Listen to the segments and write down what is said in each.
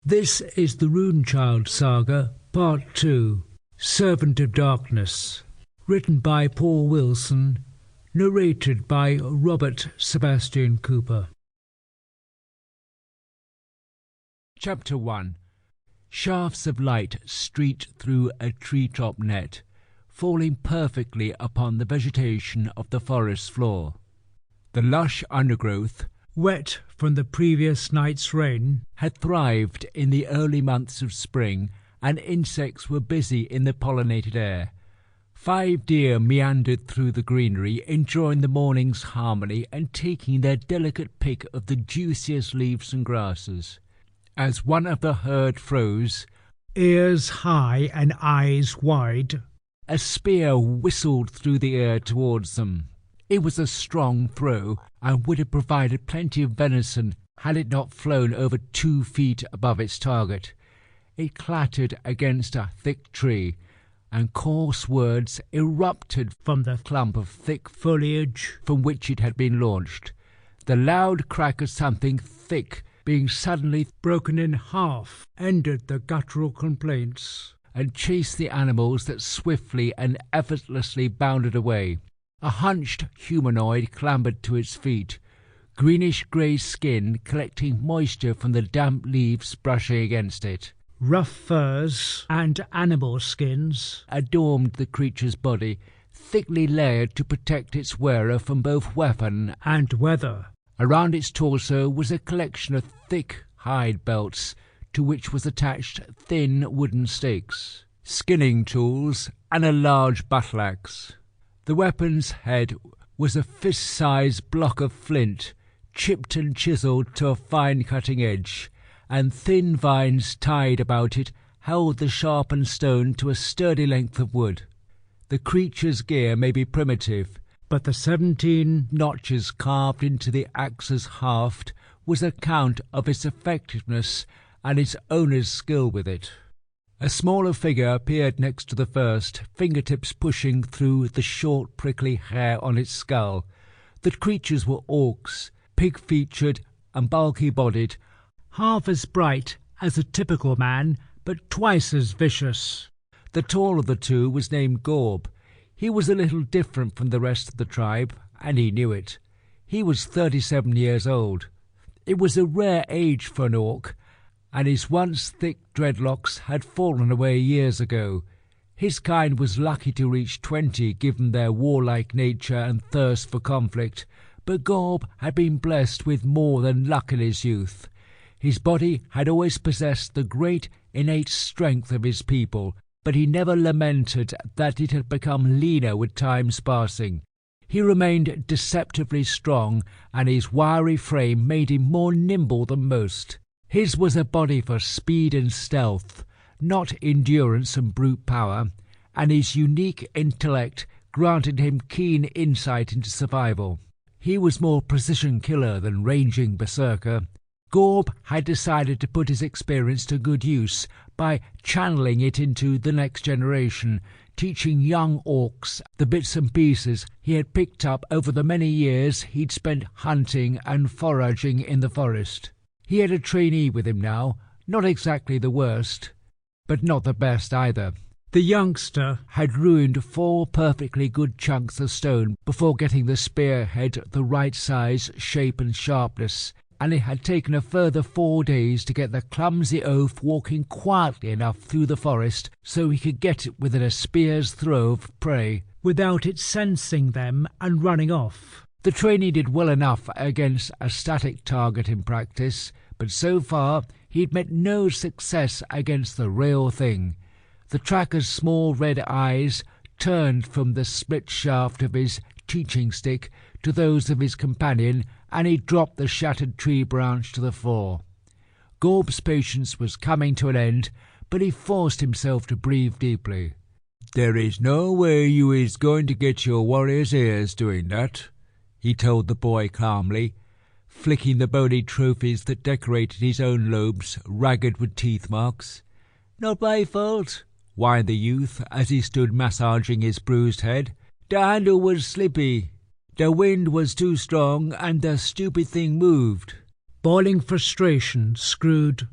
This is the Runechild Saga, Part 2, Servant of Darkness, written by Paul Wilson, narrated by Robert Sebastian Cooper. Chapter 1. Shafts of light streaked through a treetop net, falling perfectly upon the vegetation of the forest floor. The lush undergrowth, wet from the previous night's rain, had thrived in the early months of spring, and insects were busy in the pollinated air. 5 deer meandered through the greenery, enjoying the morning's harmony and taking their delicate pick of the juiciest leaves and grasses. As one of the herd froze, ears high and eyes wide, a spear whistled through the air towards them. It was a strong throw, and would have provided plenty of venison had it not flown over 2 feet above its target. It clattered against a thick tree, and coarse words erupted from the clump of thick foliage from which it had been launched. The loud crack of something thick being suddenly broken in half ended the guttural complaints, and chased the animals that swiftly and effortlessly bounded away. A hunched humanoid clambered to its feet, greenish-grey skin collecting moisture from the damp leaves brushing against it. Rough furs and animal skins adorned the creature's body, thickly layered to protect its wearer from both weapon and weather. Around its torso was a collection of thick hide belts, to which was attached thin wooden stakes, skinning tools, and a large battle-axe. The weapon's head was a fist-sized block of flint, chipped and chiselled to a fine cutting edge, and thin vines tied about it held the sharpened stone to a sturdy length of wood. The creature's gear may be primitive, but the 17 notches carved into the axe's haft was a account of its effectiveness and its owner's skill with it. A smaller figure appeared next to the first, fingertips pushing through the short prickly hair on its skull. The creatures were orcs, pig-featured and bulky-bodied, half as bright as a typical man, but twice as vicious. The taller of the two was named Gorb. He was a little different from the rest of the tribe, and he knew it. He was 37 years old. It was a rare age for an orc, and his once thick dreadlocks had fallen away years ago. His kind was lucky to reach 20, given their warlike nature and thirst for conflict, but Gorb had been blessed with more than luck in his youth. His body had always possessed the great innate strength of his people, but he never lamented that it had become leaner with time's passing. He remained deceptively strong, and his wiry frame made him more nimble than most. His was a body for speed and stealth, not endurance and brute power, and his unique intellect granted him keen insight into survival. He was more precision killer than ranging berserker. Gorb had decided to put his experience to good use by channeling it into the next generation, teaching young orcs the bits and pieces he had picked up over the many years he'd spent hunting and foraging in the forest. He had a trainee with him now, not exactly the worst, but not the best either. The youngster had ruined 4 perfectly good chunks of stone before getting the spearhead the right size, shape and sharpness, and it had taken a further 4 days to get the clumsy oaf walking quietly enough through the forest so he could get it within a spear's throw of prey, without it sensing them and running off. The trainee did well enough against a static target in practice, but so far he'd met no success against the real thing. The tracker's small red eyes turned from the split shaft of his teaching stick to those of his companion, and he dropped the shattered tree branch to the floor. Gorb's patience was coming to an end, but he forced himself to breathe deeply. "There is no way you is going to get your warrior's ears doing that," he told the boy calmly, flicking the bony trophies that decorated his own lobes, ragged with teeth marks. "Not my fault," whined the youth as he stood massaging his bruised head. "The handle was slippy. The wind was too strong, and the stupid thing moved." Boiling frustration screwed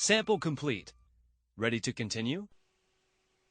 Sample complete. Ready to continue?